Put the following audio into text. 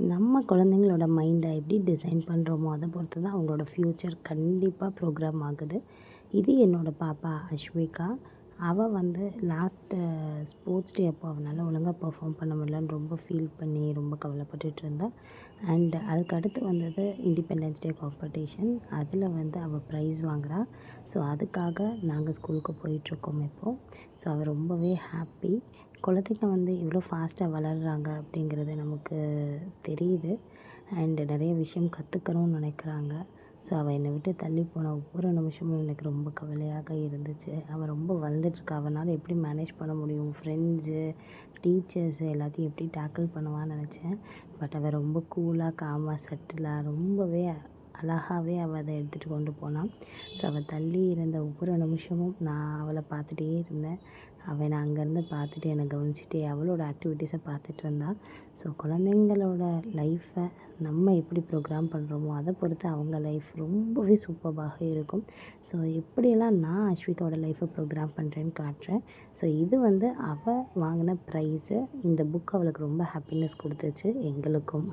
நம்ம குழந்தைங்களோட மைண்டை எப்படி டிசைன் பண்ணுறோமோ அதை பொறுத்து தான் அவங்களோட ஃப்யூச்சர் கண்டிப்பாக ப்ரோக்ராம் ஆகுது. இது என்னோடய பாப்பா அஷ்விகா. அவள் வந்து லாஸ்ட்டு ஸ்போர்ட்ஸ் டே அப்போ அவனால் ஒழுங்காக பெர்ஃபார்ம் பண்ண முடியலன்னு ரொம்ப ஃபீல் பண்ணி ரொம்ப கவலைப்பட்டுட்டு இருந்தா. அண்ட் அதுக்கு அடுத்து வந்தது இண்டிபெண்டன்ஸ் டே காம்படிஷன். அதில் வந்து அவள் ப்ரைஸ் வாங்குறா. ஸோ அதுக்காக நாங்கள் ஸ்கூலுக்கு போயிட்டுருக்கோம் இப்போது. ஸோ அவள் ரொம்பவே ஹாப்பி. குழந்தைங்க வந்து இவ்வளோ ஃபாஸ்ட்டாக வளர்கிறாங்க அப்படிங்கிறது நமக்கு தெரியுது. அண்டு நிறைய விஷயம் கற்றுக்கணும்னு நினைக்கிறாங்க. ஸோ அவள் என்னை விட்டு தள்ளி போன ஒவ்வொரு நிமிஷமும் எனக்கு ரொம்ப கவலையாக இருந்துச்சு. அவள் ரொம்ப வளர்ந்துட்டுருக்கா. அவனால் எப்படி மேனேஜ் பண்ண முடியும், ஃப்ரெண்ட்ஸு, டீச்சர்ஸு எல்லாத்தையும் எப்படி டேக்கிள் பண்ணுவான்னு நினச்சேன். பட் அவள் ரொம்ப கூலாக, காமாக, சட்டிலாக ரொம்பவே அழகாகவே அவள் அதை எடுத்துகிட்டு கொண்டு போனாள். ஸோ அவள் தள்ளி இருந்த ஒவ்வொரு நிமிஷமும் நான் அவளை பார்த்துட்டே இருந்தேன். அவள் நான் அங்கேருந்து பார்த்துட்டு என்னை கவனிச்சிட்டே அவளோட ஆக்டிவிட்டீஸை பார்த்துட்டு இருந்தா. ஸோ குழந்தைங்களோட லைஃப்பை நம்ம எப்படி ப்ரோக்ராம் பண்ணுறோமோ அதை பொறுத்து அவங்க லைஃப் ரொம்பவே சூப்பராக இருக்கும். ஸோ எப்படியெல்லாம் நான் அஷ்விகாவோட லைஃப்பை ப்ரோக்ராம் பண்ணுறேன்னு காட்டுறேன். ஸோ இது வந்து அவள் வாங்கின ப்ரைஸு. இந்த புக் அவளுக்கு ரொம்ப ஹாப்பினஸ் கொடுத்துச்சு, எங்களுக்கும்.